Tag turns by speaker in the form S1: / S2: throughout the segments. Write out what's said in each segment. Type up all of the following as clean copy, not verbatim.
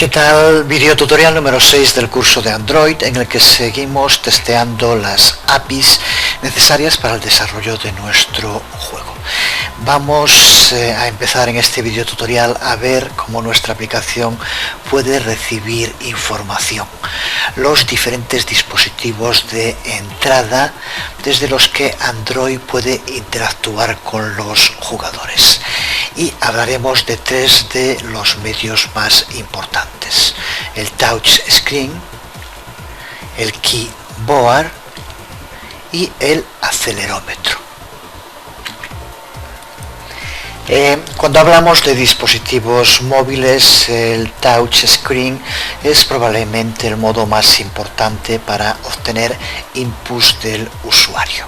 S1: ¿Qué tal? Video tutorial número 6 del curso de Android, en el que seguimos testeando las APIs necesarias para el desarrollo de nuestro juego. Vamos a empezar en este video tutorial a ver cómo nuestra aplicación puede recibir información, los diferentes dispositivos de entrada desde los que Android puede interactuar con los jugadores. Y hablaremos de tres de los medios más importantes: el touch screen, el keyboard y el acelerómetro. Cuando hablamos de dispositivos móviles, el touch screen es probablemente el modo más importante para obtener inputs del usuario.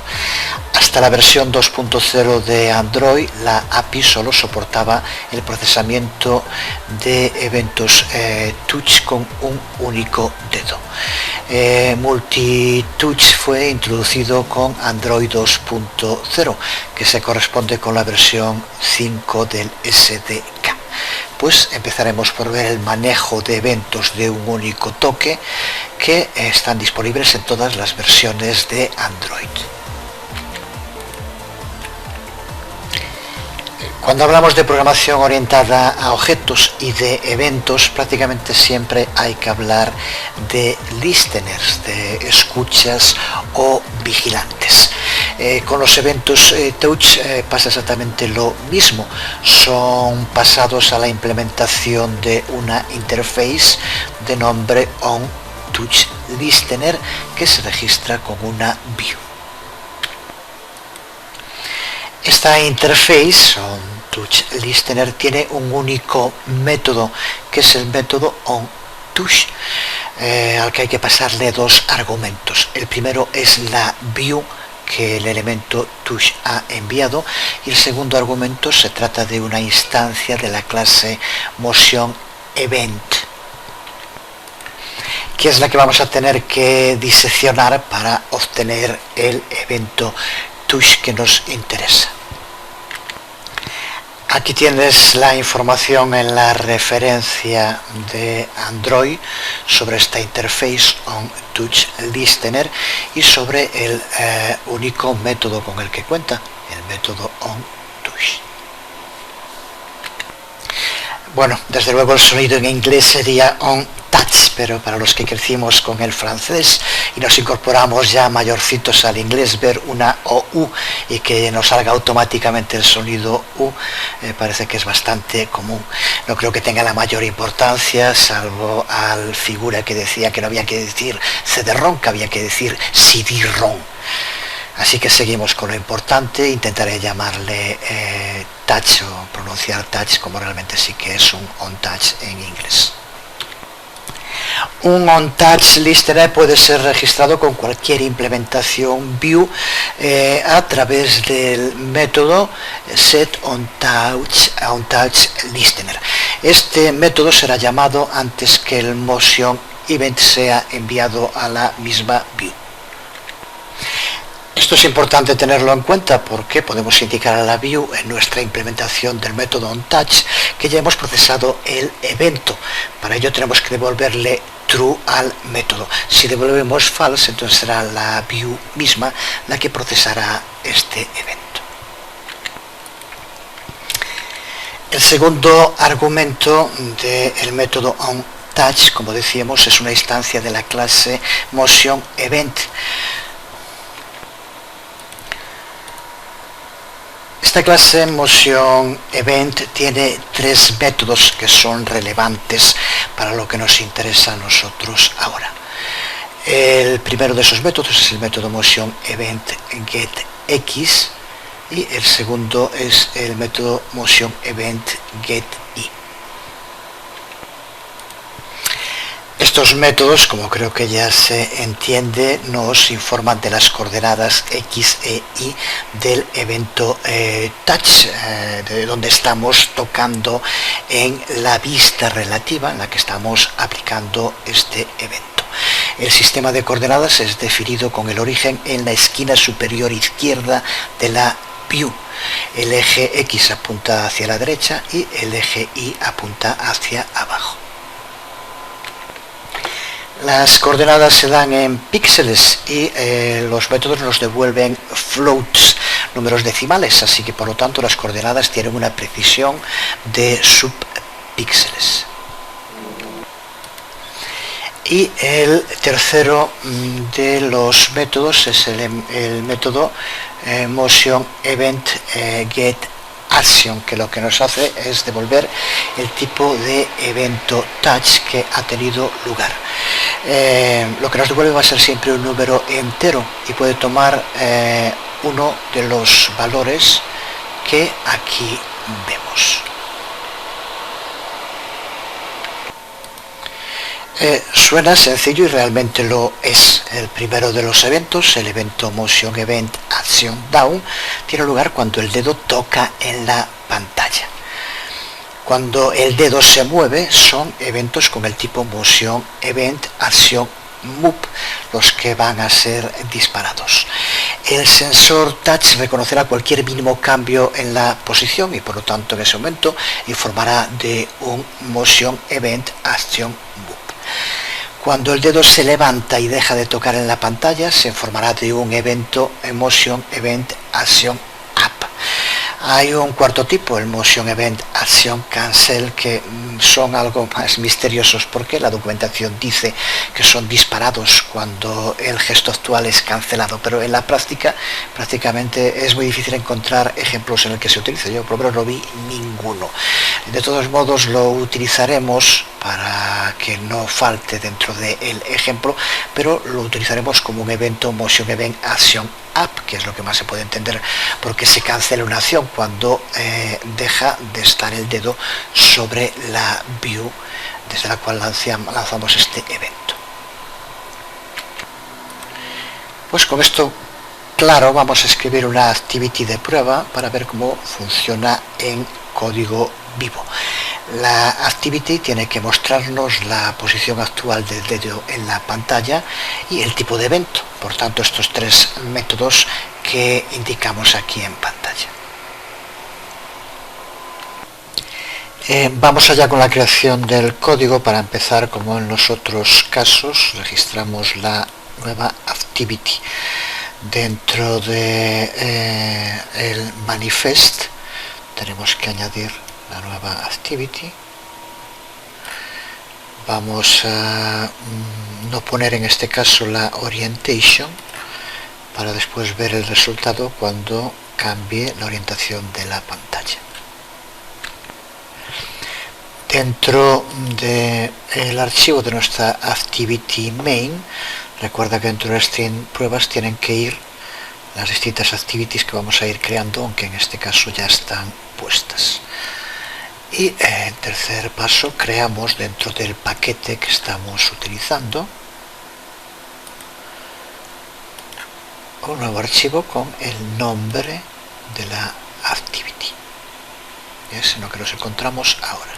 S1: Hasta la versión 2.0 de Android, la API solo soportaba el procesamiento de eventos touch con un único dedo. Multitouch fue introducido con Android 2.0, que se corresponde con la versión 5 del SDK. Pues empezaremos por ver el manejo de eventos de un único toque, que están disponibles en todas las versiones de Android. Cuando hablamos de programación orientada a objetos y de eventos, prácticamente siempre hay que hablar de listeners, de escuchas o vigilantes. Con los eventos touch pasa exactamente lo mismo. Son pasados a la implementación de una interface de nombre onTouchListener, que se registra con una view. Esta interface onTouchListener tiene un único método, que es el método onTouch, al que hay que pasarle dos argumentos. El primero es la view que el elemento touch ha enviado, y el segundo argumento se trata de una instancia de la clase MotionEvent, que es la que vamos a tener que diseccionar para obtener el evento touch que nos interesa. Aquí tienes la información en la referencia de Android sobre esta interface onTouchListener y sobre el único método con el que cuenta, el método onTouch. Bueno, desde luego el sonido en inglés sería onTouch, pero para los que crecimos con el francés y nos incorporamos ya mayorcitos al inglés, ver una OU y que nos salga automáticamente el sonido U parece que es bastante común. No creo que tenga la mayor importancia, salvo al figura que decía que no había que decir CD-ROM, que había que decir CD-ROM. Así que seguimos con lo importante. Intentaré llamarle touch o pronunciar touch como realmente sí que es un onTouch en inglés. Un onTouchListener puede ser registrado con cualquier implementación view a través del método setOnTouchListener. Este método será llamado antes que el MotionEvent sea enviado a la misma view. Esto es importante tenerlo en cuenta porque podemos indicar a la view en nuestra implementación del método onTouch que ya hemos procesado el evento. Para ello tenemos que devolverle true al método. Si devolvemos false, entonces será la view misma la que procesará este evento. El segundo argumento del método onTouch, como decíamos, es una instancia de la clase MotionEvent. Esta clase MotionEvent tiene tres métodos que son relevantes para lo que nos interesa a nosotros ahora. El primero de esos métodos es el método MotionEventGetX y el segundo es el método MotionEventGetI. Estos métodos, como creo que ya se entiende, nos informan de las coordenadas X e Y del evento touch, de donde estamos tocando en la vista relativa en la que estamos aplicando este evento. El sistema de coordenadas es definido con el origen en la esquina superior izquierda de la view. El eje X apunta hacia la derecha y el eje Y apunta hacia abajo. Las coordenadas se dan en píxeles y los métodos nos devuelven floats, números decimales, así que por lo tanto las coordenadas tienen una precisión de subpíxeles. Y el tercero de los métodos es el método Motion Event Get Action, que lo que nos hace es devolver el tipo de evento touch que ha tenido lugar. Lo que nos devuelve va a ser siempre un número entero y puede tomar uno de los valores que aquí vemos. Suena sencillo y realmente lo es. El primero de los eventos, el evento Motion Event Action Down, tiene lugar cuando el dedo toca en la pantalla. Cuando el dedo se mueve, son eventos con el tipo Motion Event Action Move los que van a ser disparados. El sensor touch reconocerá cualquier mínimo cambio en la posición y por lo tanto en ese momento informará de un Motion Event Action Move. Cuando el dedo se levanta y deja de tocar en la pantalla, se informará de un evento Motion Event Action Up. Hay un cuarto tipo, el Motion Event Action Cancel, que son algo más misteriosos porque la documentación dice que son disparados cuando el gesto actual es cancelado, pero en la práctica prácticamente es muy difícil encontrar ejemplos en el que se utilice. Yo por lo menos no vi ninguno. De todos modos lo utilizaremos para que no falte dentro del ejemplo, pero lo utilizaremos como un evento Motion Event Action Up, que es lo que más se puede entender, porque se cancela una acción cuando deja de estar el dedo sobre la view desde la cual lanzamos este evento. Pues con esto claro, vamos a escribir una activity de prueba para ver cómo funciona en código vivo. La activity tiene que mostrarnos la posición actual del dedo en la pantalla y el tipo de evento. Por tanto, estos tres métodos que indicamos aquí en pantalla. Vamos allá con la creación del código. Para empezar, como en los otros casos, registramos la nueva activity. Dentro de el manifest tenemos que añadir la nueva activity. Vamos a no poner en este caso la orientation para después ver el resultado cuando cambie la orientación de la pantalla. Dentro del archivo de nuestra activity main, recuerda que dentro de string pruebas tienen que ir las distintas activities que vamos a ir creando, aunque en este caso ya están puestas. Y en tercer paso, creamos dentro del paquete que estamos utilizando un nuevo archivo con el nombre de la activity. Es en lo que nos encontramos ahora.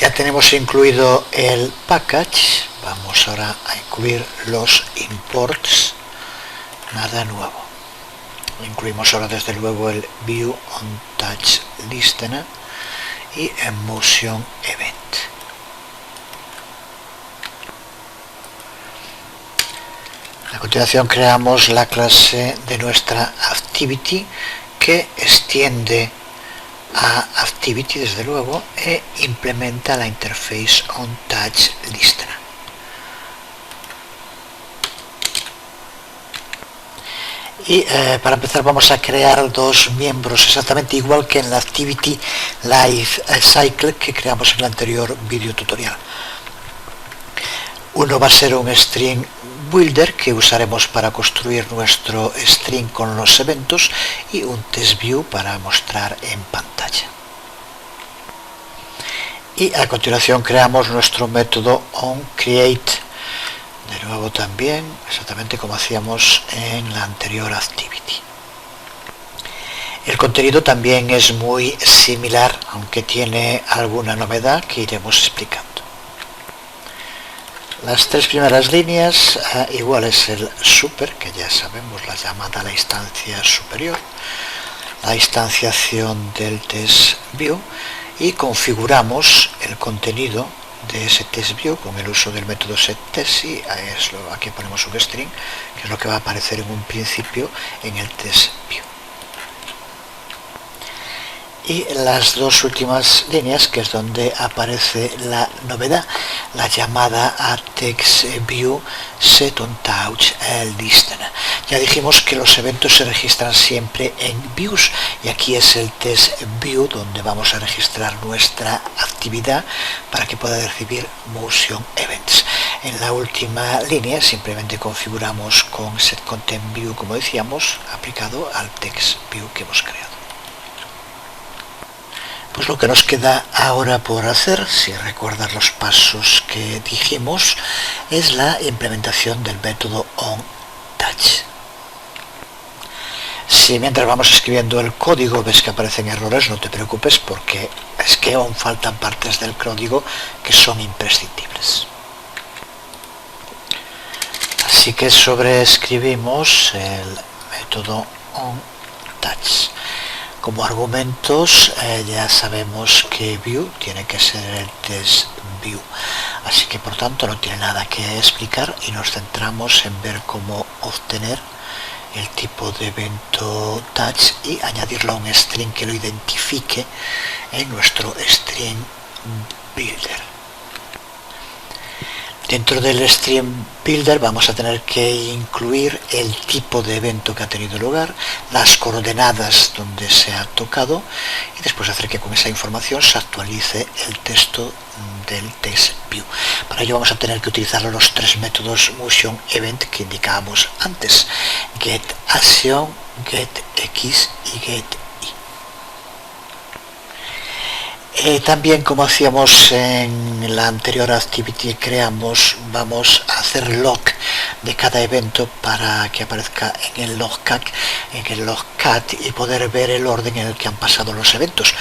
S1: Ya tenemos incluido el package. Vamos ahora a incluir los imports. Nada nuevo. Incluimos ahora desde luego el view on touch listener y motion event. A continuación creamos la clase de nuestra activity que extiende a activity desde luego e implementa la interface on touch listener. Y para empezar vamos a crear dos miembros exactamente igual que en la activity life cycle que creamos en el anterior video tutorial. Uno va a ser un string builder que usaremos para construir nuestro string con los eventos y un test view para mostrar en pantalla. Y a continuación creamos nuestro método onCreate, de nuevo también exactamente como hacíamos en la anterior activity. El contenido también es muy similar, aunque tiene alguna novedad que iremos explicando. Las tres primeras líneas igual es el super, que ya sabemos la llamada a la instancia superior, la instanciación del test view, y configuramos el contenido de ese TestView con el uso del método setTest. Aquí ponemos un string, que es lo que va a aparecer en un principio en el TestView. Y las dos últimas líneas, que es donde aparece la novedad, la llamada a TextView setOnTouch listener. Ya dijimos que los eventos se registran siempre en views, y aquí es el TestView donde vamos a registrar nuestra actividad para que pueda recibir motion events. En la última línea simplemente configuramos con setContentView, como decíamos, aplicado al TextView que hemos creado. Pues lo que nos queda ahora por hacer, si recuerdas los pasos que dijimos, es la implementación del método onTouch. Si mientras vamos escribiendo el código ves que aparecen errores, no te preocupes, porque es que aún faltan partes del código que son imprescindibles. Así que sobreescribimos el método onTouch. Como argumentos ya sabemos que view tiene que ser el TestView, así que por tanto no tiene nada que explicar y nos centramos en ver cómo obtener el tipo de evento touch y añadirlo a un string que lo identifique en nuestro string builder. Dentro del Stream Builder vamos a tener que incluir el tipo de evento que ha tenido lugar, las coordenadas donde se ha tocado y después hacer que con esa información se actualice el texto del TestView. Para ello vamos a tener que utilizar los tres métodos motionEvent que indicábamos antes: getAction, getX y getY. También, como hacíamos en la anterior activity que creamos, vamos a hacer log de cada evento para que aparezca en el logcat y poder ver el orden en el que han pasado los eventos.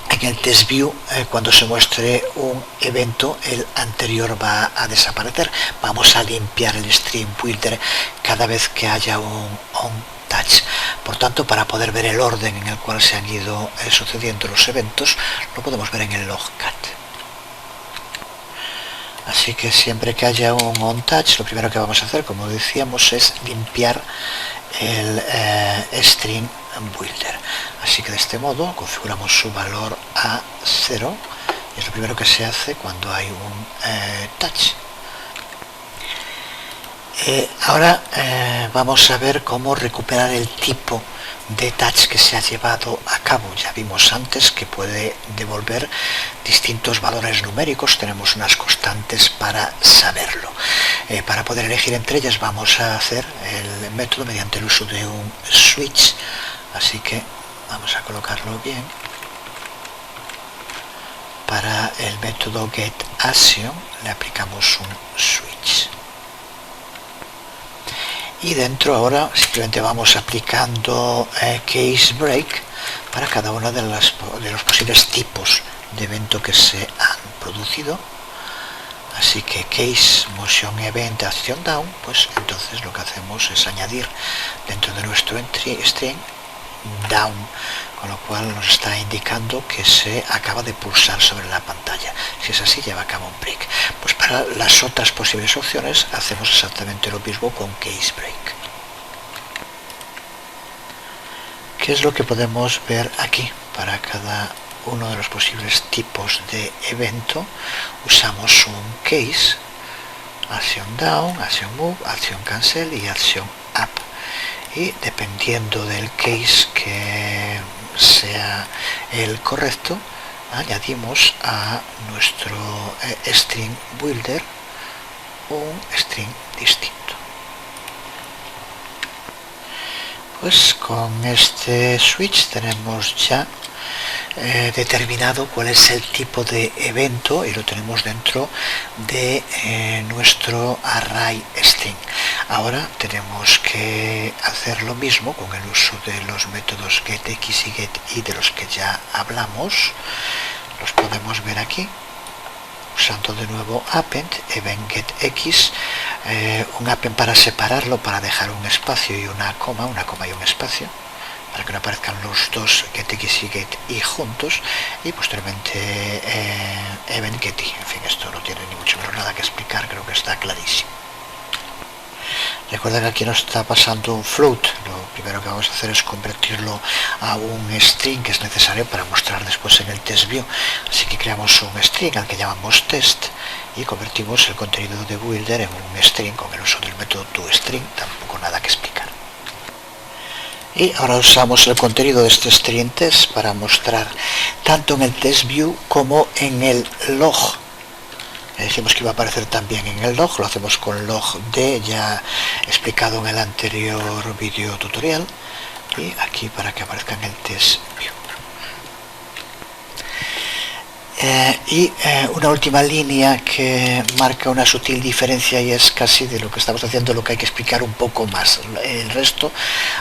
S1: En el TestView, cuando se muestre un evento, el anterior va a desaparecer. Vamos a limpiar el Stream Builder cada vez que haya un onTouch. Por tanto, para poder ver el orden en el cual se han ido sucediendo los eventos, lo podemos ver en el logcat. Así que siempre que haya un onTouch, lo primero que vamos a hacer, como decíamos, es limpiar el Stream Builder. Así que de este modo configuramos su valor a 0, y es lo primero que se hace cuando hay un touch. Ahora vamos a ver cómo recuperar el tipo de touch que se ha llevado a cabo. Ya vimos antes que puede devolver distintos valores numéricos, tenemos unas constantes para saberlo. Para poder elegir entre ellas vamos a hacer el método mediante el uso de un switch, así que vamos a colocarlo bien. Para el método getAction le aplicamos un switch. Y dentro ahora simplemente vamos aplicando case break para cada uno de los posibles tipos de evento que se han producido. Así que case motion event action down, pues entonces lo que hacemos es añadir dentro de nuestro string down, con lo cual nos está indicando que se acaba de pulsar sobre la pantalla. Si es así, lleva a cabo un break. Pues para las otras posibles opciones hacemos exactamente lo mismo con case break. ¿Qué es lo que podemos ver aquí? Para cada uno de los posibles tipos de evento usamos un case, action down, action move, action cancel y action up. Y dependiendo del case que sea el correcto, añadimos a nuestro string builder un string distinto. Pues con este switch tenemos ya determinado cuál es el tipo de evento y lo tenemos dentro de nuestro array string. Ahora tenemos que hacer lo mismo con el uso de los métodos getX y getY de los que ya hablamos. Los podemos ver aquí usando de nuevo append, event getX, un append para separarlo, para dejar un espacio y una coma y un espacio. para que no aparezcan los dos getX y getI juntos, y posteriormente event getI. En fin, esto no tiene ni mucho menos nada que explicar, creo que está clarísimo. Recuerda que aquí nos está pasando un float. Lo primero que vamos a hacer es convertirlo a un string, que es necesario para mostrar después en el test view. Así que creamos un string al que llamamos test y convertimos el contenido de builder en un string con el uso del método toString. Tampoco nada que explicar. Y ahora usamos el contenido de este string test para mostrar tanto en el test view como en el log. Dijimos que iba a aparecer también en el log, lo hacemos con log d, ya explicado en el anterior vídeo tutorial, y aquí para que aparezca en el test view. Una última línea que marca una sutil diferencia, y es casi de lo que estamos haciendo lo que hay que explicar un poco más. El resto,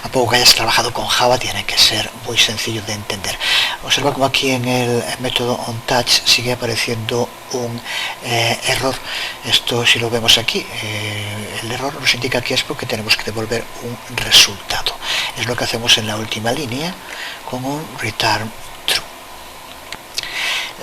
S1: a poco que hayas trabajado con Java, tiene que ser muy sencillo de entender. Observa como aquí en el método onTouch sigue apareciendo un error. Esto, si lo vemos aquí, el error nos indica que es porque tenemos que devolver un resultado. Es lo que hacemos en la última línea con un return.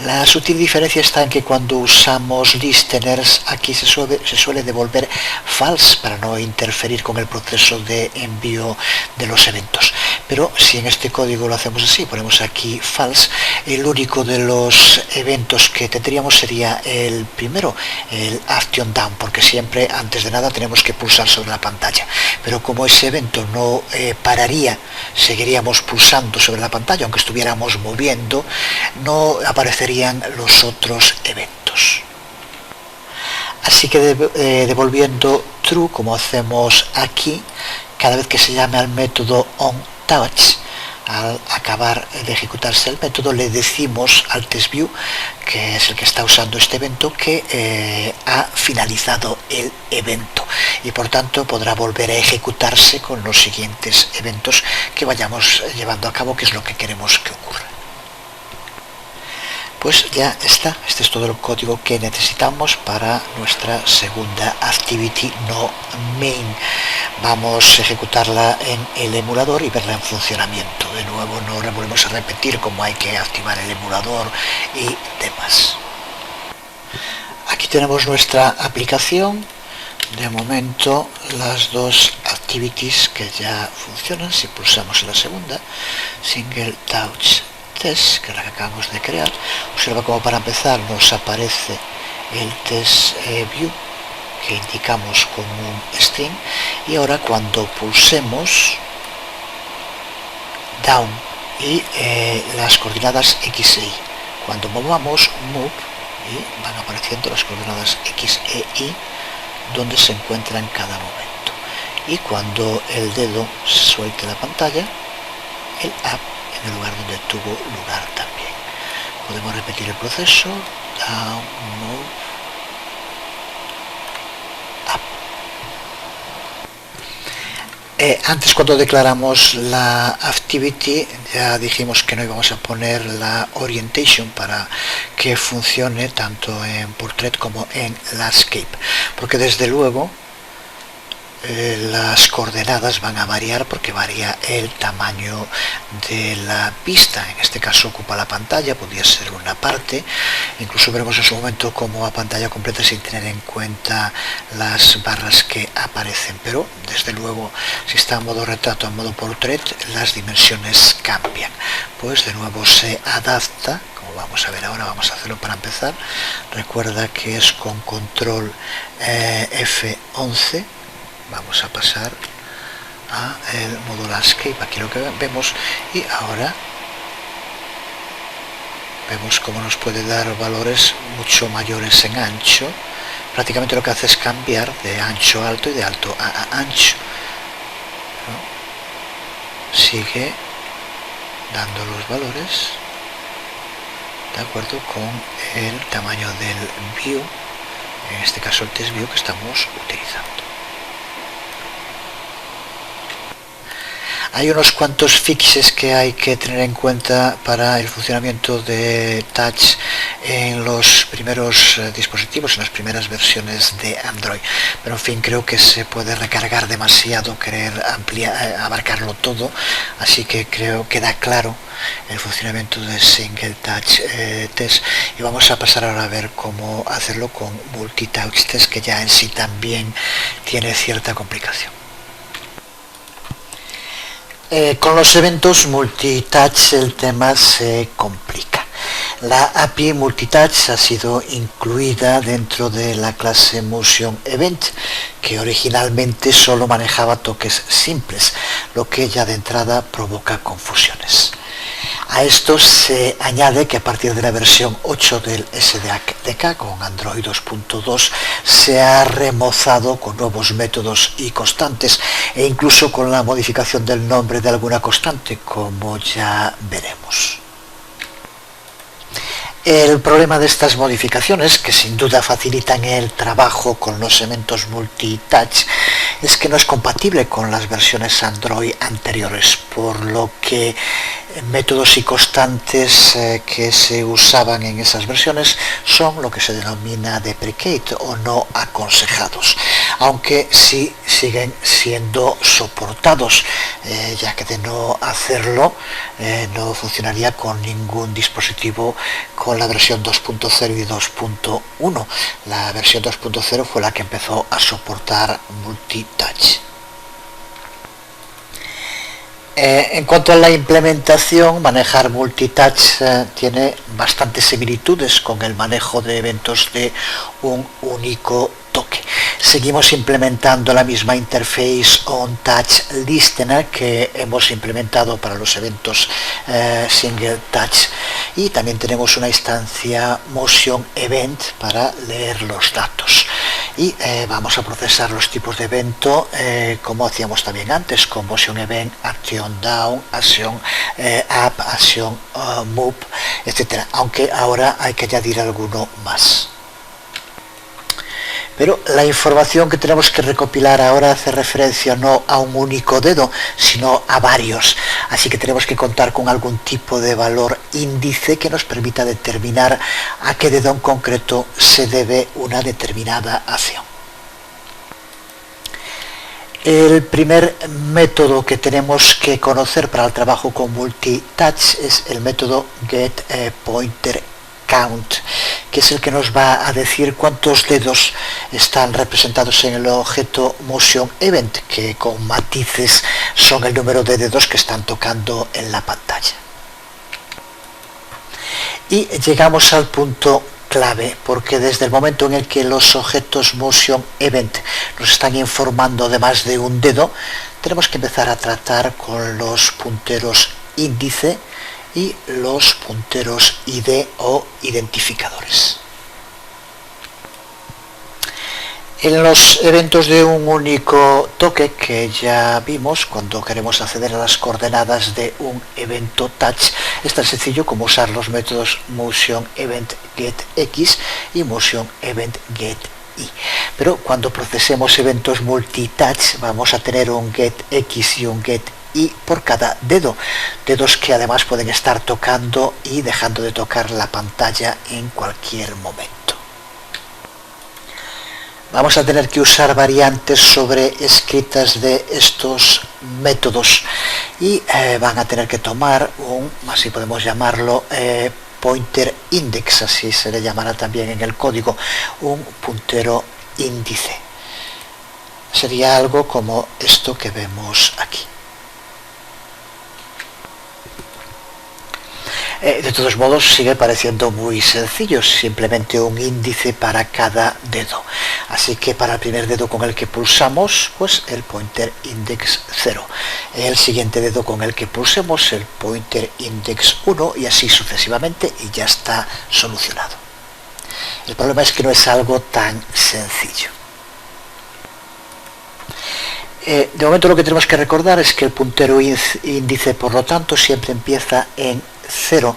S1: La sutil diferencia está en que cuando usamos listeners aquí se suele devolver false para no interferir con el proceso de envío de los eventos. Pero si en este código lo hacemos así, ponemos aquí false, el único de los eventos que tendríamos sería el primero, el action down, porque siempre antes de nada tenemos que pulsar sobre la pantalla. Pero como ese evento no pararía, seguiríamos pulsando sobre la pantalla, aunque estuviéramos moviendo, no aparecería los otros eventos. Así que devolviendo true, como hacemos aquí, cada vez que se llame al método onTouch, al acabar de ejecutarse el método, le decimos al testView, que es el que está usando este evento, que ha finalizado el evento, y por tanto podrá volver a ejecutarse con los siguientes eventos que vayamos llevando a cabo, que es lo que queremos que ocurra. Pues ya está, este es todo el código que necesitamos para nuestra segunda activity no main. Vamos a ejecutarla en el emulador y verla en funcionamiento. De nuevo no volvemos a repetir cómo hay que activar el emulador y demás. Aquí tenemos nuestra aplicación. De momento las dos activities que ya funcionan. Si pulsamos en la segunda, single touch test, que es la que acabamos de crear, observa como para empezar nos aparece el test view que indicamos con un string, y ahora cuando pulsemos down y las coordenadas x e y, cuando movamos move, y van apareciendo las coordenadas x e y donde se encuentra en cada momento, y cuando el dedo suelte la pantalla, el up en el lugar donde tuvo lugar también. Podemos repetir el proceso, down, move, up. Antes, cuando declaramos la activity, ya dijimos que no íbamos a poner la orientation para que funcione tanto en portrait como en landscape, porque desde luego las coordenadas van a variar porque varía el tamaño de la pista. En este caso ocupa la pantalla, podría ser una parte, incluso veremos en su momento como a pantalla completa sin tener en cuenta las barras que aparecen, pero desde luego si está en modo retrato, en modo portrait, las dimensiones cambian. Pues de nuevo se adapta, como vamos a ver ahora. Vamos a hacerlo para empezar. Recuerda que es con control F11. Vamos a pasar a el modo landscape, aquí lo que vemos, y ahora vemos cómo nos puede dar valores mucho mayores en ancho. Prácticamente lo que hace es cambiar de ancho a alto y de alto a ancho, ¿no? Sigue dando los valores de acuerdo con el tamaño del view, en este caso el test view que estamos utilizando. Hay unos cuantos fixes que hay que tener en cuenta para el funcionamiento de Touch en los primeros dispositivos, en las primeras versiones de Android. Pero en fin, creo que se puede recargar demasiado, querer abarcarlo todo, así que creo que queda claro el funcionamiento de Single Touch Test, y vamos a pasar ahora a ver cómo hacerlo con Multi-Touch Test, que ya en sí también tiene cierta complicación. Con los eventos multitouch el tema se complica. La API multitouch ha sido incluida dentro de la clase Motion Event, que originalmente solo manejaba toques simples, lo que ya de entrada provoca confusiones. A esto se añade que a partir de la versión 8 del SDK con Android 2.2 se ha remozado con nuevos métodos y constantes, e incluso con la modificación del nombre de alguna constante, como ya veremos. El problema de estas modificaciones, que sin duda facilitan el trabajo con los eventos multitouch, es que no es compatible con las versiones Android anteriores, por lo que métodos y constantes que se usaban en esas versiones son lo que se denomina deprecate o no aconsejados, aunque sí siguen siendo soportados, ya que de no hacerlo no funcionaría con ningún dispositivo con la versión 2.0 y 2.1. La versión 2.0 fue la que empezó a soportar multitouch. En cuanto a la implementación, manejar multitouch tiene bastantes similitudes con el manejo de eventos de un único toque. Seguimos implementando la misma interface OnTouch Listener que hemos implementado para los eventos Single Touch, y también tenemos una instancia Motion Event para leer los datos. Y vamos a procesar los tipos de evento como hacíamos también antes, con Motion Event, Action Down, Action Up, Action Move, etc. Aunque ahora hay que añadir alguno más. Pero la información que tenemos que recopilar ahora hace referencia no a un único dedo, sino a varios. Así que tenemos que contar con algún tipo de valor índice que nos permita determinar a qué dedo en concreto se debe una determinada acción. El primer método que tenemos que conocer para el trabajo con multitouch es el método getPointerCount, que es el que nos va a decir cuántos dedos están representados en el objeto Motion Event, que con matices son el número de dedos que están tocando en la pantalla. Y llegamos al punto clave, porque desde el momento en el que los objetos Motion Event nos están informando de más de un dedo, tenemos que empezar a tratar con los punteros índice y los punteros ID o identificadores. En los eventos de un único toque, que ya vimos cuando queremos acceder a las coordenadas de un evento touch, es tan sencillo como usar los métodos Motion Event getX y Motion Event getY. Pero cuando procesemos eventos multitouch vamos a tener un getX y un getY por cada dedo, dedos que además pueden estar tocando y dejando de tocar la pantalla en cualquier momento. Vamos a tener que usar variantes sobreescritas de estos métodos y van a tener que tomar un, así podemos llamarlo, pointer index, así se le llamará también en el código, un puntero índice. Sería algo como esto que vemos aquí. De todos modos sigue pareciendo muy sencillo, simplemente un índice para cada dedo. Así que para el primer dedo con el que pulsamos, pues el pointer index 0. El siguiente dedo con el que pulsemos, el pointer index 1, y así sucesivamente, y ya está solucionado. El problema es que no es algo tan sencillo. De momento lo que tenemos que recordar es que el puntero índice, por lo tanto, siempre empieza en 0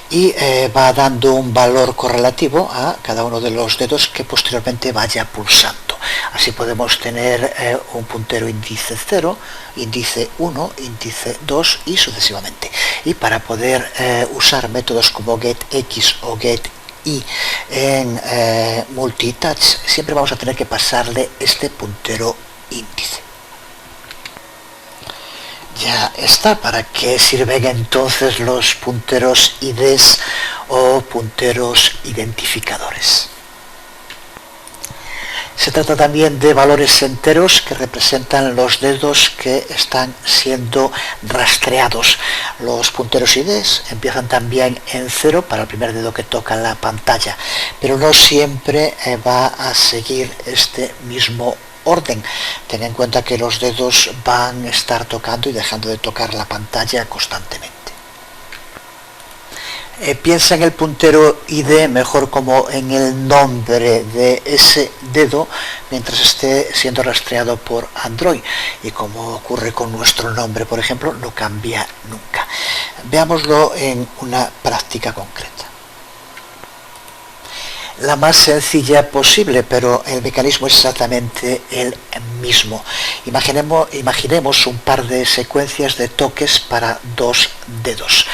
S1: y va dando un valor correlativo a cada uno de los dedos que posteriormente vaya pulsando. Así podemos tener un puntero índice 0, índice 1, índice 2 y sucesivamente. Y para poder usar métodos como getX o getY en multitouch, siempre vamos a tener que pasarle este puntero índice. Ya está. ¿Para qué sirven entonces los punteros IDs o punteros identificadores? Se trata también de valores enteros que representan los dedos que están siendo rastreados. Los punteros IDs empiezan también en 0 para el primer dedo que toca la pantalla, pero no siempre va a seguir este mismo orden. Ten en cuenta que los dedos van a estar tocando y dejando de tocar la pantalla constantemente. Piensa en el puntero ID mejor como en el nombre de ese dedo mientras esté siendo rastreado por Android, y como ocurre con nuestro nombre, por ejemplo, no cambia nunca. Veámoslo en una práctica concreta. La más sencilla posible, pero el mecanismo es exactamente el mismo. Imaginemos un par de secuencias de toques para dos dedos,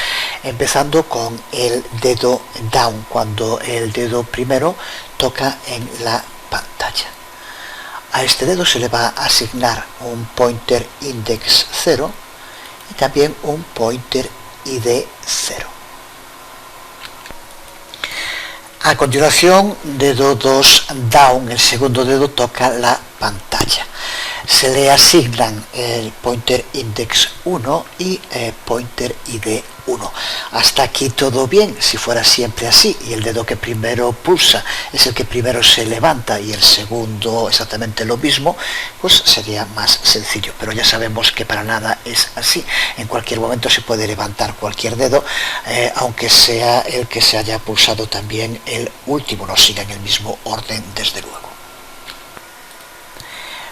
S1: empezando con el dedo down, cuando el dedo primero toca en la pantalla. A este dedo se le va a asignar un pointer index 0 y también un pointer ID 0. A continuación, dedo 2 down, el segundo dedo toca la pantalla. Se le asignan el pointer index 1 y pointer ID 1. Hasta aquí todo bien. Si fuera siempre así y el dedo que primero pulsa es el que primero se levanta y el segundo exactamente lo mismo, pues sería más sencillo. Pero ya sabemos que para nada es así. En cualquier momento se puede levantar cualquier dedo, aunque sea el que se haya pulsado también el último, no siga en el mismo orden desde luego.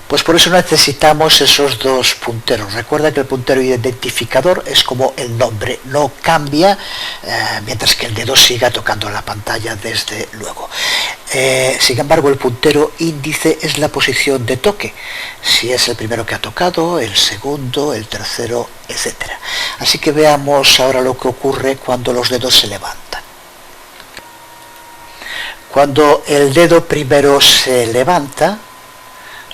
S1: Pues por eso necesitamos esos dos punteros. Recuerda que el puntero identificador es como el nombre, no cambia mientras que el dedo siga tocando la pantalla desde luego. Sin embargo, el puntero índice es la posición de toque, si es el primero que ha tocado, el segundo, el tercero, etc. Así que veamos ahora lo que ocurre cuando los dedos se levantan. Cuando el dedo primero se levanta,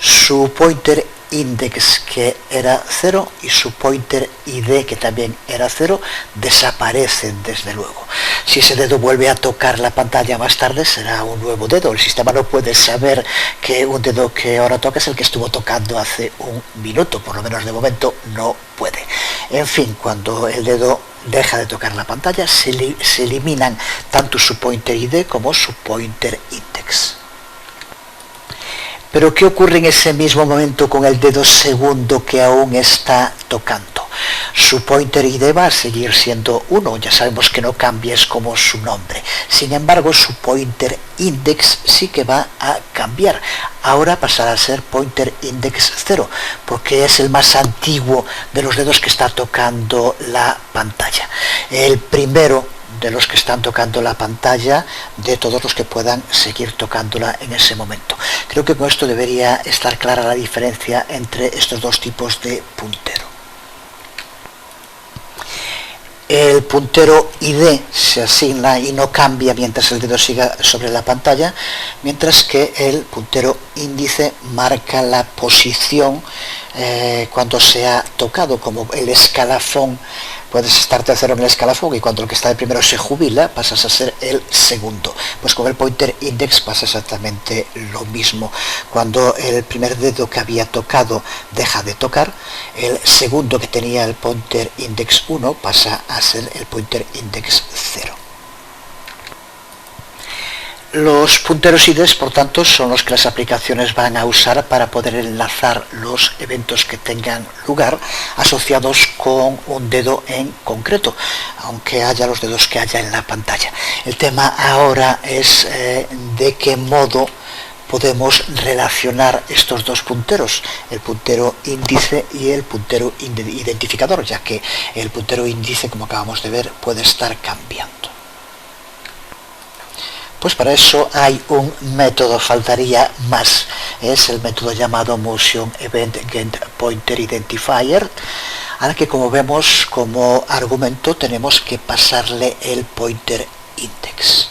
S1: su pointer index, que era 0, y su pointer ID, que también era 0, desaparecen desde luego. Si ese dedo vuelve a tocar la pantalla más tarde, será un nuevo dedo. El sistema no puede saber que un dedo que ahora toca es el que estuvo tocando hace un minuto, por lo menos de momento no puede. En fin, cuando el dedo deja de tocar la pantalla, se eliminan tanto su pointer ID como su pointer index. Pero ¿qué ocurre en ese mismo momento con el dedo segundo que aún está tocando? Su pointer ID va a seguir siendo 1, ya sabemos que no cambia, es como su nombre. Sin embargo, su pointer index sí que va a cambiar. Ahora pasará a ser pointer index 0, porque es el más antiguo de los dedos que está tocando la pantalla. El primero de los que están tocando la pantalla, de todos los que puedan seguir tocándola en ese momento. Creo que con esto debería estar clara la diferencia entre estos dos tipos de puntero. El puntero ID se asigna y no cambia mientras el dedo siga sobre la pantalla, mientras que el puntero índice marca la posición cuando se ha tocado, como el escalafón. Puedes estar tercero en el escalafón y cuando el que está de primero se jubila, pasas a ser el segundo. Pues con el pointer index pasa exactamente lo mismo. Cuando el primer dedo que había tocado deja de tocar, el segundo que tenía el pointer index 1 pasa a ser el pointer index 0. Los punteros IDs, por tanto, son los que las aplicaciones van a usar para poder enlazar los eventos que tengan lugar asociados con un dedo en concreto, aunque haya los dedos que haya en la pantalla. El tema ahora es de qué modo podemos relacionar estos dos punteros, el puntero índice y el puntero identificador, ya que el puntero índice, como acabamos de ver, puede estar cambiando. Pues para eso hay un método, faltaría más, es el método llamado Motion Event Get Pointer Identifier, al que, como vemos, como argumento tenemos que pasarle el pointer index.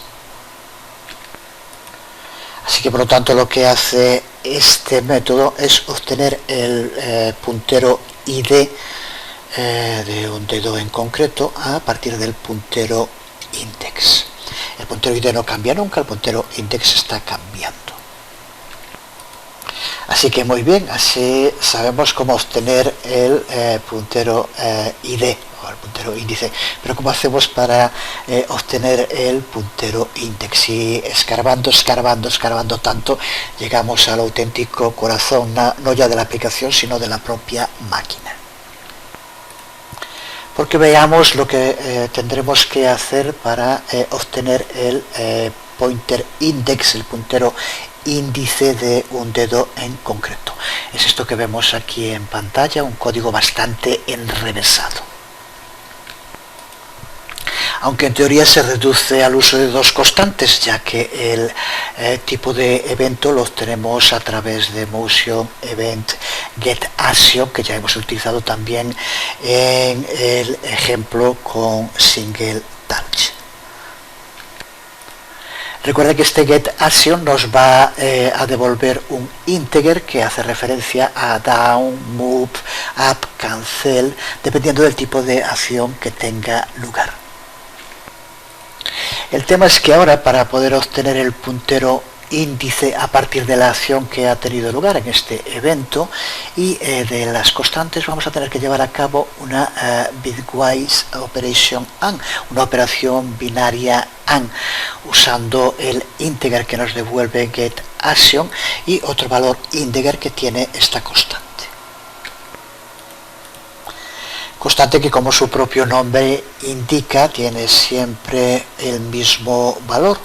S1: Así que por lo tanto lo que hace este método es obtener el puntero ID de un dedo en concreto a partir del puntero index. El puntero ID no cambia nunca, el puntero index está cambiando. Así que muy bien, así sabemos cómo obtener el puntero ID o el puntero índice. Pero ¿cómo hacemos para obtener el puntero index? Y escarbando tanto, llegamos al auténtico corazón, no ya de la aplicación, sino de la propia máquina. Porque veamos lo que tendremos que hacer para obtener el pointer index, el puntero índice de un dedo en concreto. Es esto que vemos aquí en pantalla, un código bastante enrevesado. Aunque en teoría se reduce al uso de dos constantes, ya que el tipo de evento lo obtenemos a través de Motion Event Get Action, que ya hemos utilizado también en el ejemplo con Single Touch. Recuerda que este Get Action nos va a devolver un integer que hace referencia a down, move, up, cancel, dependiendo del tipo de acción que tenga lugar. El tema es que ahora, para poder obtener el puntero índice a partir de la acción que ha tenido lugar en este evento y de las constantes, vamos a tener que llevar a cabo una bitwise operation AND, una operación binaria AND, usando el integer que nos devuelve get action y otro valor integer que tiene esta constante. Constante que, como su propio nombre indica, tiene siempre el mismo valor,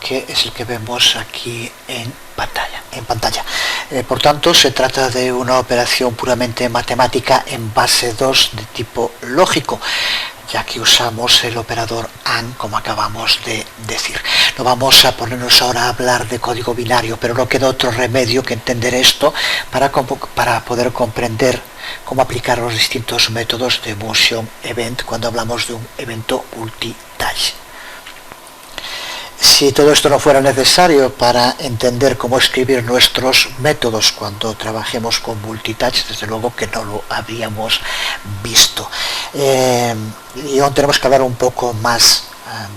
S1: que es el que vemos aquí en pantalla. Por tanto, se trata de una operación puramente matemática en base 2 de tipo lógico, ya que usamos el operador AND, como acabamos de decir. No vamos a ponernos ahora a hablar de código binario, pero no queda otro remedio que entender esto para poder comprender cómo aplicar los distintos métodos de Motion Event cuando hablamos de un evento multitouch. Si todo esto no fuera necesario para entender cómo escribir nuestros métodos cuando trabajemos con multitouch, desde luego que no lo habríamos visto. Y aún tenemos que hablar un poco más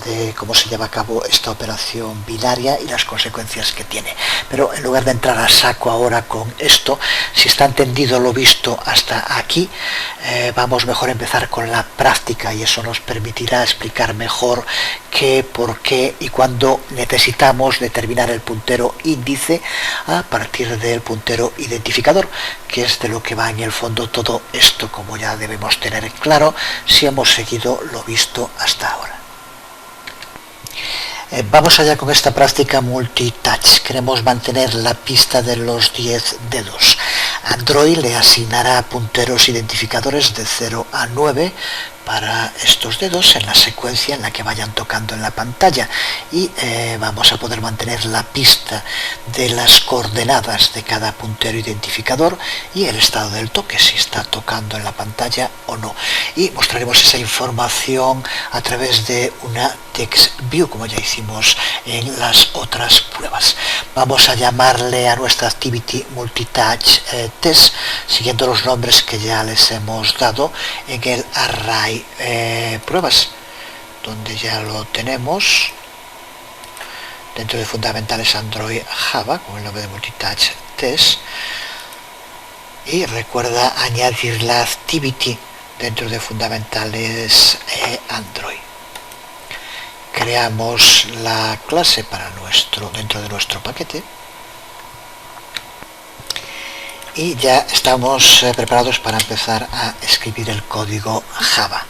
S1: de cómo se lleva a cabo esta operación binaria y las consecuencias que tiene. Pero en lugar de entrar a saco ahora con esto, si está entendido lo visto hasta aquí, vamos mejor a empezar con la práctica, y eso nos permitirá explicar mejor qué, por qué y cuándo necesitamos determinar el puntero índice a partir del puntero identificador, que es de lo que va en el fondo todo esto, como ya debemos tener claro si hemos seguido lo visto hasta ahora. Vamos allá con esta práctica multitouch. Queremos mantener la pista de los 10 dedos. Android le asignará punteros identificadores de 0 a 9 para estos dedos en la secuencia en la que vayan tocando en la pantalla, y vamos a poder mantener la pista de las coordenadas de cada puntero identificador y el estado del toque, si está tocando en la pantalla o no, y mostraremos esa información a través de una text view, como ya hicimos en las otras pruebas. Vamos a llamarle a nuestra activity multitouch test siguiendo los nombres que ya les hemos dado en el array pruebas, donde ya lo tenemos dentro de fundamentales Android Java con el nombre de multitouch test, y recuerda añadir la activity dentro de fundamentales Android. Creamos la clase para dentro de nuestro paquete y ya estamos preparados para empezar a escribir el código Java.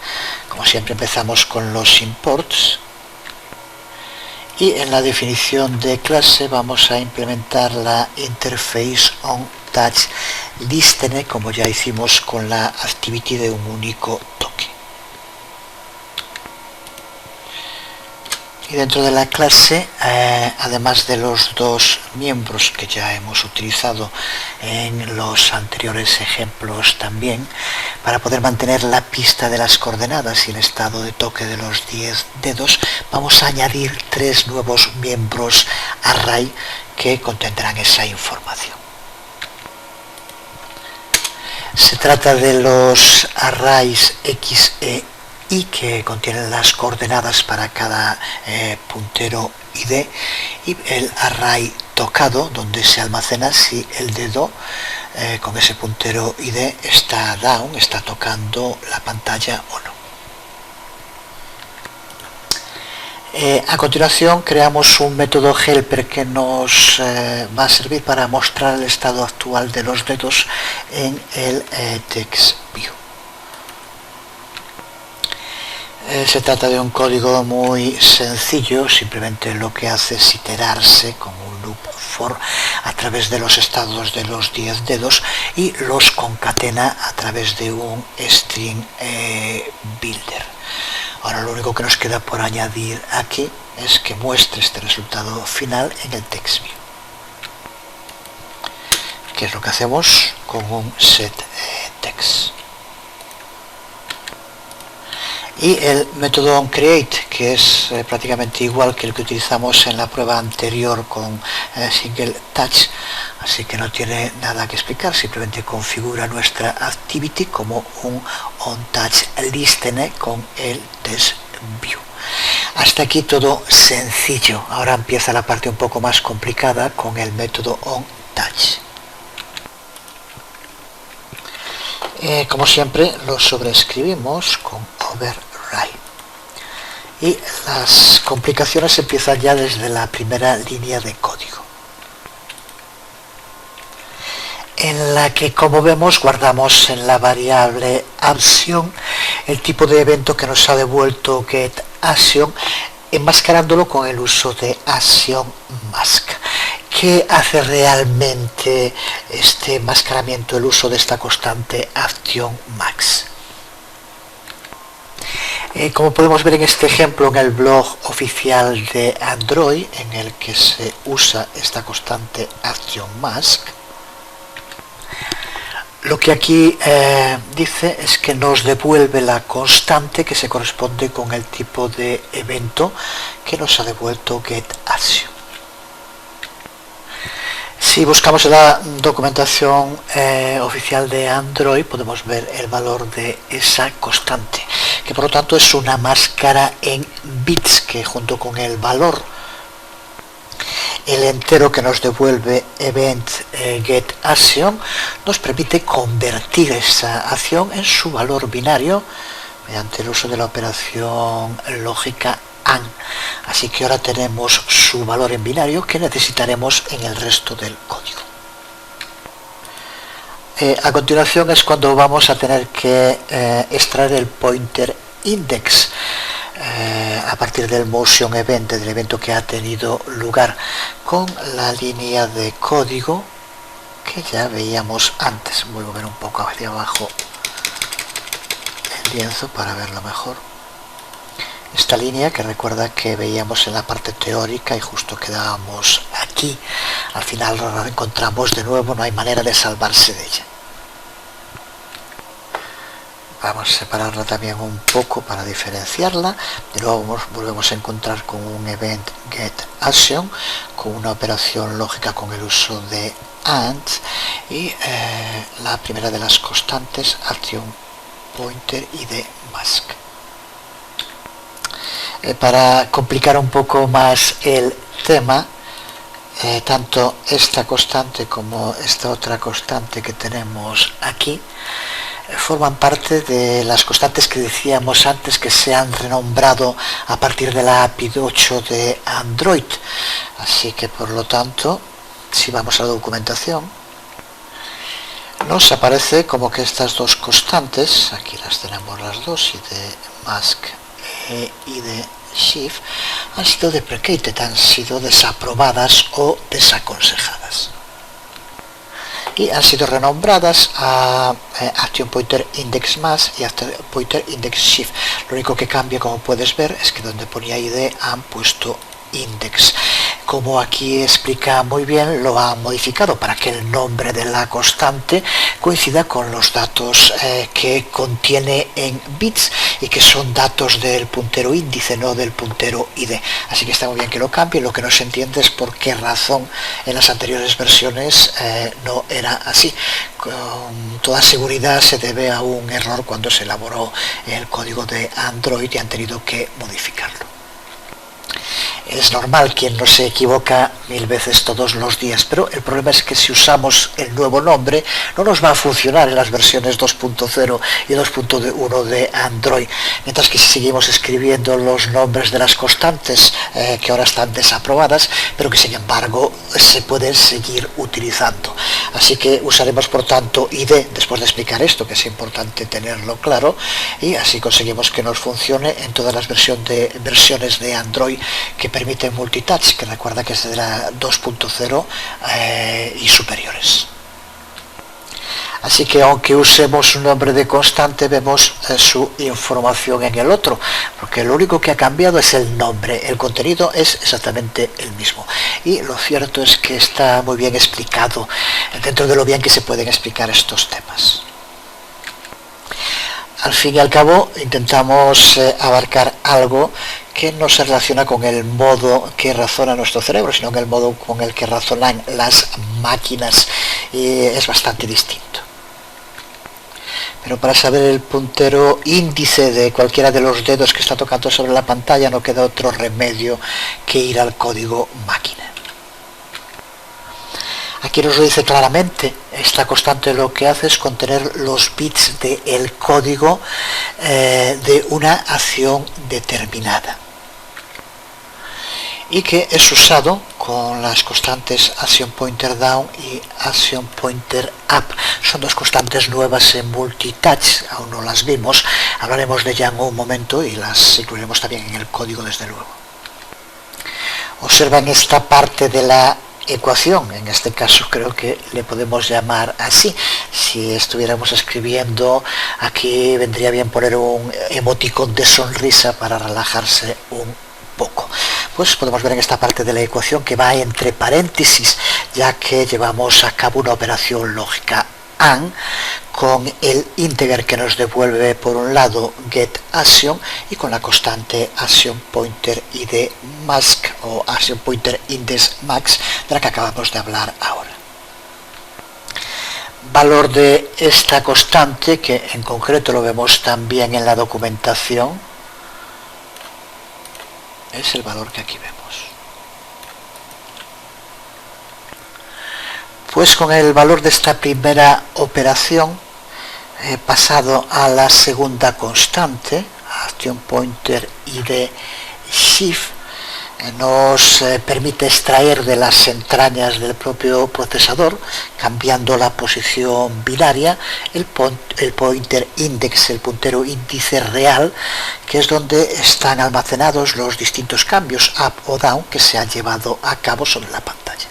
S1: Como siempre, empezamos con los imports Y en la definición de clase vamos a implementar la interface onTouchListener, como ya hicimos con la activity de un único toque. Y dentro de la clase, además de los dos miembros que ya hemos utilizado en los anteriores ejemplos también, para poder mantener la pista de las coordenadas y el estado de toque de los 10 dedos, vamos a añadir 3 nuevos miembros array que contendrán esa información. Se trata de los arrays X, E, Y, que contienen las coordenadas para cada puntero ID, y el array tocado, donde se almacena si el dedo con ese puntero ID está down, está tocando la pantalla o no. A continuación creamos un método helper que nos va a servir para mostrar el estado actual de los dedos en el TextView. Se trata de un código muy sencillo, simplemente lo que hace es iterarse con un loop for a través de los estados de los 10 dedos y los concatena a través de un string builder. Ahora lo único que nos queda por añadir aquí es que muestre este resultado final en el TextView, que es lo que hacemos con un setText. Y el método onCreate, que es prácticamente igual que el que utilizamos en la prueba anterior con single touch, así que no tiene nada que explicar, simplemente configura nuestra activity como un onTouchListener con el TextView. Hasta aquí todo sencillo. Ahora empieza la parte un poco más complicada con el método onTouch. Como siempre lo sobreescribimos con override, y las complicaciones empiezan ya desde la primera línea de código, en la que, como vemos, guardamos en la variable action el tipo de evento que nos ha devuelto getAction, enmascarándolo con el uso de actionMask. ¿Qué hace realmente este enmascaramiento, el uso de esta constante actionMask? Como podemos ver en este ejemplo en el blog oficial de Android, en el que se usa esta constante actionMask, lo que aquí dice es que nos devuelve la constante que se corresponde con el tipo de evento que nos ha devuelto getAction. Si buscamos en la documentación oficial de Android, podemos ver el valor de esa constante, que por lo tanto es una máscara en bits, que junto con el valor, el entero que nos devuelve event getAction, nos permite convertir esa acción en su valor binario mediante el uso de la operación lógica AND. Así que ahora tenemos su valor en binario que necesitaremos en el resto del código. A continuación es cuando vamos a tener que extraer el pointer index a partir del motion event, del evento que ha tenido lugar, con la línea de código que ya veíamos antes. Voy a mover un poco hacia abajo el lienzo para verlo mejor. Esta línea que recuerda que veíamos en la parte teórica y justo quedábamos aquí, al final la encontramos de nuevo, no hay manera de salvarse de ella. Vamos a separarla también un poco para diferenciarla. De nuevo volvemos a encontrar con un event getAction, con una operación lógica con el uso de AND, y la primera de las constantes, actionPointer y de mask. Para complicar un poco más el tema, tanto esta constante como esta otra constante que tenemos aquí forman parte de las constantes que decíamos antes que se han renombrado a partir de la API 8 de Android. Así que por lo tanto, si vamos a la documentación, nos aparece como que estas dos constantes, aquí las tenemos las dos, y de mask y de shift, han sido deprecated, han sido desaprobadas o desaconsejadas. Y han sido renombradas a Action Pointer Index Mask y Action Pointer Index Shift. Lo único que cambia, como puedes ver, es que donde ponía ID han puesto Index. Como aquí explica muy bien, lo han modificado para que el nombre de la constante coincida con los datos que contiene en bits y que son datos del puntero índice, no del puntero ID. Así que está muy bien que lo cambie. Lo que no se entiende es por qué razón en las anteriores versiones no era así. Con toda seguridad se debe a un error cuando se elaboró el código de Android y han tenido que modificarlo. Es normal, quien no se equivoca 1000 veces todos los días, pero el problema es que si usamos el nuevo nombre no nos va a funcionar en las versiones 2.0 y 2.1 de Android, mientras que si seguimos escribiendo los nombres de las constantes que ahora están desaprobadas, pero que sin embargo se pueden seguir utilizando. Así que usaremos por tanto ID después de explicar esto, que es importante tenerlo claro, y así conseguimos que nos funcione en todas las versiones de Android que permiten multitouch, que recuerda que es de la 2.0 y superiores. Así que aunque usemos un nombre de constante, vemos su información en el otro, porque lo único que ha cambiado es el nombre, el contenido es exactamente el mismo. Y lo cierto es que está muy bien explicado, dentro de lo bien que se pueden explicar estos temas. Al fin y al cabo, intentamos abarcar algo que no se relaciona con el modo que razona nuestro cerebro, sino con el modo con el que razonan las máquinas, y es bastante distinto. Pero para saber el puntero índice de cualquiera de los dedos que está tocando sobre la pantalla no queda otro remedio que ir al código máquina. Aquí nos lo dice claramente. Esta constante lo que hace es contener los bits del código de una acción determinada, y que es usado con las constantes Action Pointer Down y Action Pointer Up. Son dos constantes nuevas en multitouch, aún no las vimos, hablaremos de ellas en un momento y las incluiremos también en el código, desde luego. Observan esta parte de la ecuación, en este caso creo que le podemos llamar así. Si estuviéramos escribiendo, aquí vendría bien poner un emoticón de sonrisa para relajarse un poco. Pues podemos ver en esta parte de la ecuación que va entre paréntesis, ya que llevamos a cabo una operación lógica AND con el integer que nos devuelve por un lado getAction y con la constante Action Pointer ID Mask o Action Pointer Index Max, de la que acabamos de hablar ahora. Valor de esta constante, que en concreto lo vemos también en la documentación, es el valor que aquí vemos. Pues con el valor de esta primera operación pasado a la segunda constante, Action Pointer ID Shift, nos permite extraer de las entrañas del propio procesador, cambiando la posición binaria, el pointer index, el puntero índice real, que es donde están almacenados los distintos cambios up o down que se han llevado a cabo sobre la pantalla.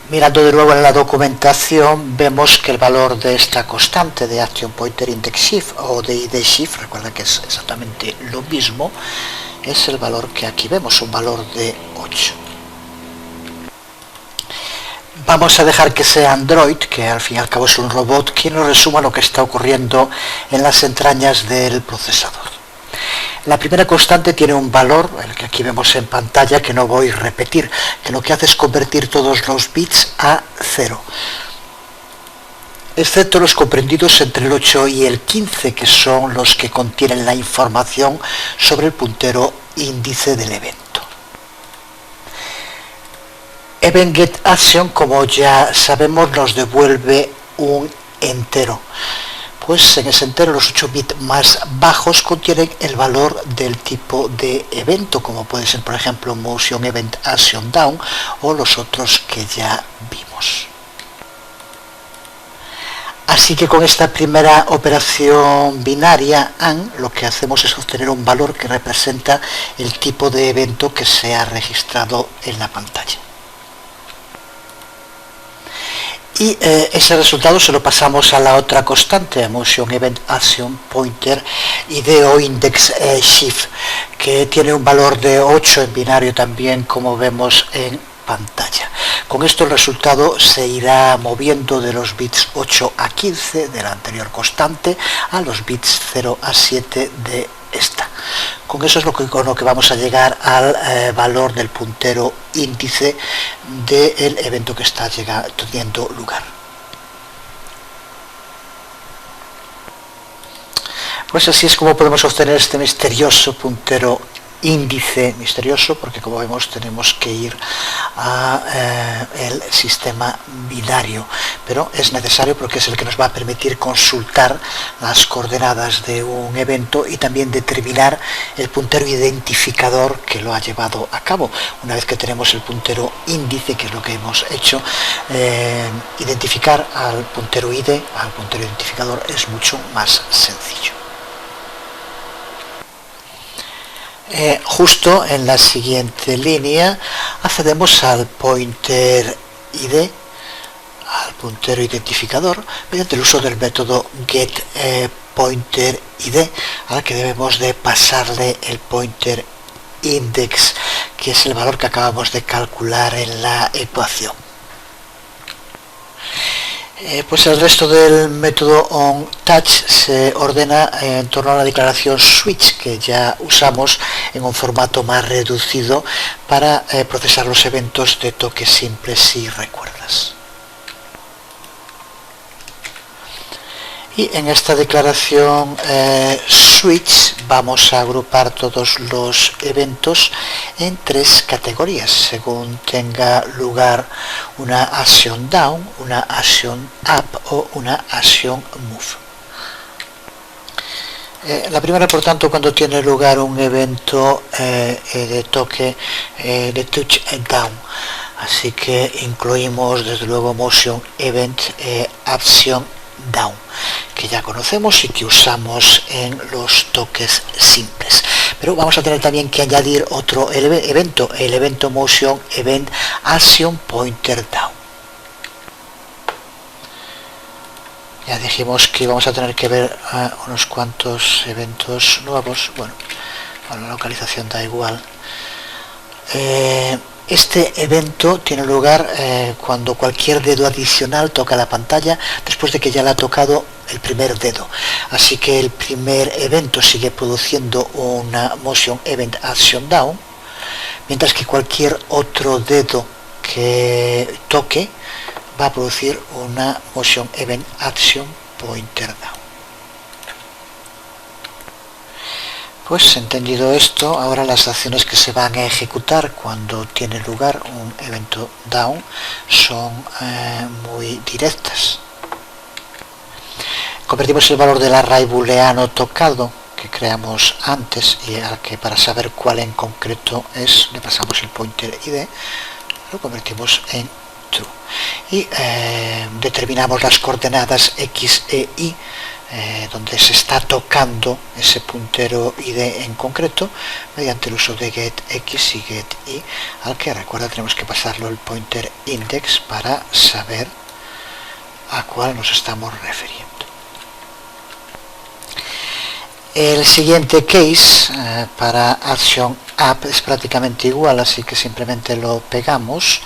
S1: Mirando de nuevo en la documentación, vemos que el valor de esta constante de Action Pointer Index Shift o de ID Shift, recuerda que es exactamente lo mismo, es el valor que aquí vemos, un valor de 8. Vamos a dejar que sea Android, que al fin y al cabo es un robot, quien nos resuma lo que está ocurriendo en las entrañas del procesador. La primera constante tiene un valor, el que aquí vemos en pantalla, que no voy a repetir, que lo que hace es convertir todos los bits a 0, excepto los comprendidos entre el 8 y el 15, que son los que contienen la información sobre el puntero índice del evento. EventGetAction, como ya sabemos, nos devuelve un entero. Pues en ese entero los 8 bits más bajos contienen el valor del tipo de evento, como puede ser por ejemplo Motion Event Action Down o los otros que ya vimos. Así que con esta primera operación binaria AND lo que hacemos es obtener un valor que representa el tipo de evento que se ha registrado en la pantalla. Y ese resultado se lo pasamos a la otra constante, a Motion Event Action Pointer ID o Index Shift, que tiene un valor de 8 en binario también, como vemos en pantalla. Con esto el resultado se irá moviendo de los bits 8 a 15 de la anterior constante a los bits 0 a 7 de esta. Con eso es con lo que vamos a llegar al valor del puntero índice del evento que está teniendo lugar. Pues así es como podemos obtener este misterioso puntero índice, misterioso porque como vemos tenemos que ir a el sistema binario, pero es necesario porque es el que nos va a permitir consultar las coordenadas de un evento y también determinar el puntero identificador que lo ha llevado a cabo. Una vez que tenemos el puntero índice, que es lo que hemos hecho, identificar al puntero ID, al puntero identificador, es mucho más sencillo. Justo en la siguiente línea accedemos al pointer ID, al puntero identificador, mediante el uso del método getPointerID, al que debemos de pasarle el pointer index, que es el valor que acabamos de calcular en la ecuación. Pues el resto del método onTouch se ordena en torno a la declaración switch, que ya usamos en un formato más reducido para procesar los eventos de toque simple, si recuerdas. Y en esta declaración switch vamos a agrupar todos los eventos en tres categorías, según tenga lugar una acción down, una acción up o una acción move. La primera, por tanto, cuando tiene lugar un evento de toque de touch down. Así que incluimos desde luego motion event action down, que ya conocemos y que usamos en los toques simples, pero vamos a tener también que añadir otro evento, el evento motion event action pointer down. Ya dijimos que vamos a tener que ver unos cuantos eventos nuevos. Bueno, la localización da igual. Este evento tiene lugar cuando cualquier dedo adicional toca la pantalla después de que ya le ha tocado el primer dedo. Así que el primer evento sigue produciendo una motion event action down, mientras que cualquier otro dedo que toque va a producir una motion event action pointer down. Pues entendido esto, ahora las acciones que se van a ejecutar cuando tiene lugar un evento down son muy directas. Convertimos el valor del array booleano tocado que creamos antes y al que para saber cuál en concreto es le pasamos el pointer id, lo convertimos en true y determinamos las coordenadas x e y donde se está tocando ese puntero id en concreto mediante el uso de getX y getY, al que recuerda tenemos que pasarlo el pointer index para saber a cuál nos estamos refiriendo. El siguiente case para action up es prácticamente igual, así que simplemente lo pegamos.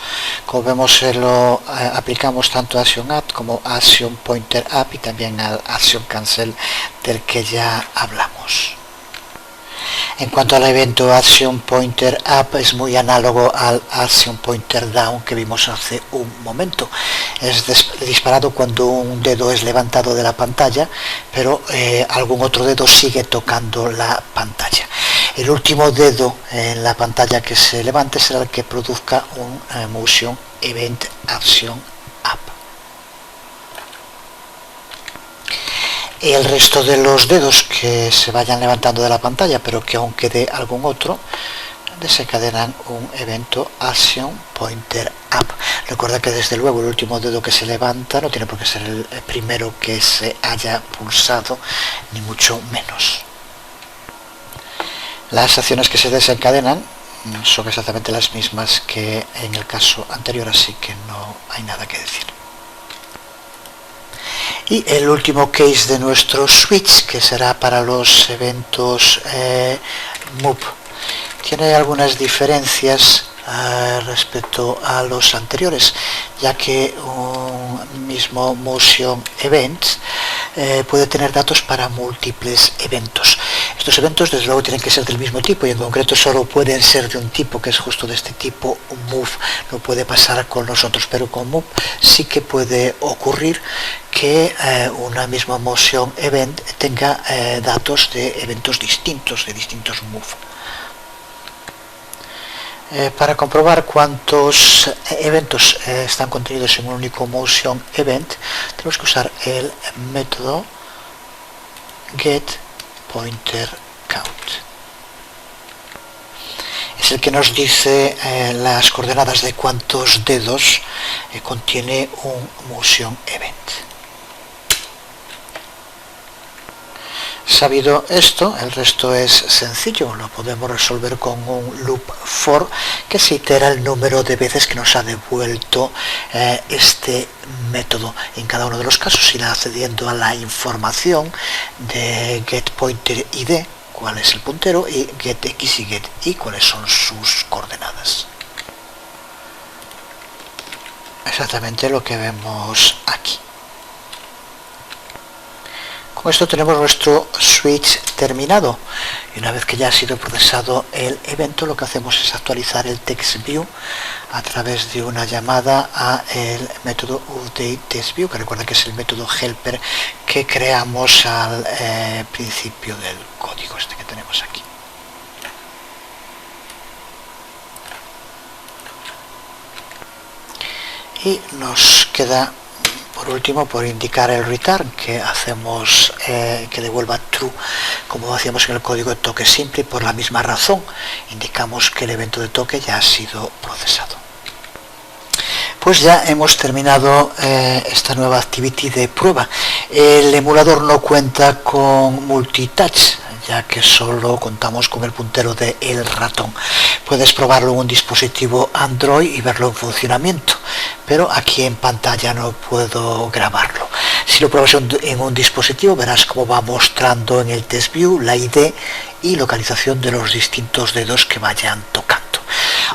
S1: Como vemos, lo aplicamos tanto a action up como a action pointer up y también al action cancel del que ya hablamos. En cuanto al evento action pointer up, es muy análogo al action pointer down que vimos hace un momento. Es disparado cuando un dedo es levantado de la pantalla, pero algún otro dedo sigue tocando la pantalla. El último dedo en la pantalla que se levante será el que produzca un motion event action up. El resto de los dedos que se vayan levantando de la pantalla, pero que aún quede algún otro, desencadenan un evento Action Pointer Up. Recuerda que desde luego el último dedo que se levanta no tiene por qué ser el primero que se haya pulsado, ni mucho menos. Las acciones que se desencadenan son exactamente las mismas que en el caso anterior, así que no hay nada que decir. Y el último case de nuestro switch, que será para los eventos Move, tiene algunas diferencias respecto a los anteriores, ya que un mismo motion event puede tener datos para múltiples eventos. Estos eventos desde luego tienen que ser del mismo tipo, y en concreto solo pueden ser de un tipo, que es justo de este tipo move. No puede pasar con los otros, pero con move sí que puede ocurrir que una misma motion event tenga datos de eventos distintos, de distintos move. Para comprobar cuántos eventos están contenidos en un único motion event, tenemos que usar el método getPointerCount. Es el que nos dice las coordenadas de cuántos dedos contiene un motion event. Sabido esto, el resto es sencillo, lo podemos resolver con un loop for que se itera el número de veces que nos ha devuelto este método. En cada uno de los casos irá accediendo a la información de getPointerID, cuál es el puntero, y getX y getY, cuáles son sus coordenadas. Exactamente lo que vemos aquí. Con esto tenemos nuestro switch terminado, y una vez que ya ha sido procesado el evento, lo que hacemos es actualizar el TextView a través de una llamada a el método updateTextView, que recuerda que es el método helper que creamos al principio del código este que tenemos aquí. Y nos queda por último por indicar el return, que hacemos que devuelva true, como hacíamos en el código de toque simple, y por la misma razón indicamos que el evento de toque ya ha sido procesado. Pues ya hemos terminado esta nueva activity de prueba. El emulador no cuenta con multitouch, ya que solo contamos con el puntero de el ratón. Puedes probarlo en un dispositivo Android y verlo en funcionamiento, pero aquí en pantalla no puedo grabarlo. Si lo pruebas en un dispositivo, verás cómo va mostrando en el TextView la ID y localización de los distintos dedos que vayan tocando.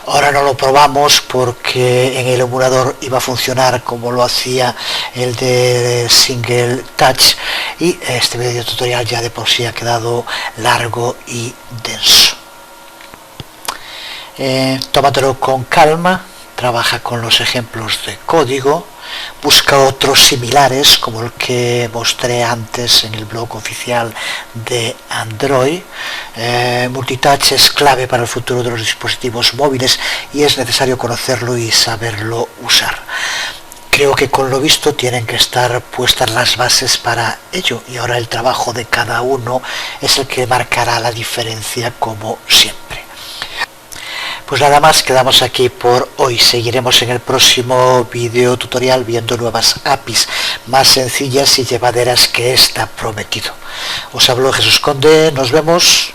S1: Ahora no lo probamos porque en el emulador iba a funcionar como lo hacía el de Single Touch, y este video tutorial ya de por sí ha quedado largo y denso. Tómatelo con calma, trabaja con los ejemplos de código, busca otros similares como el que mostré antes en el blog oficial de Android. Multitouch es clave para el futuro de los dispositivos móviles y es necesario conocerlo y saberlo usar. Creo que con lo visto tienen que estar puestas las bases para ello, y ahora el trabajo de cada uno es el que marcará la diferencia, como siempre. Pues nada más, quedamos aquí por hoy. Seguiremos en el próximo video tutorial viendo nuevas APIs más sencillas y llevaderas que esta prometido. Os habló Jesús Conde, nos vemos.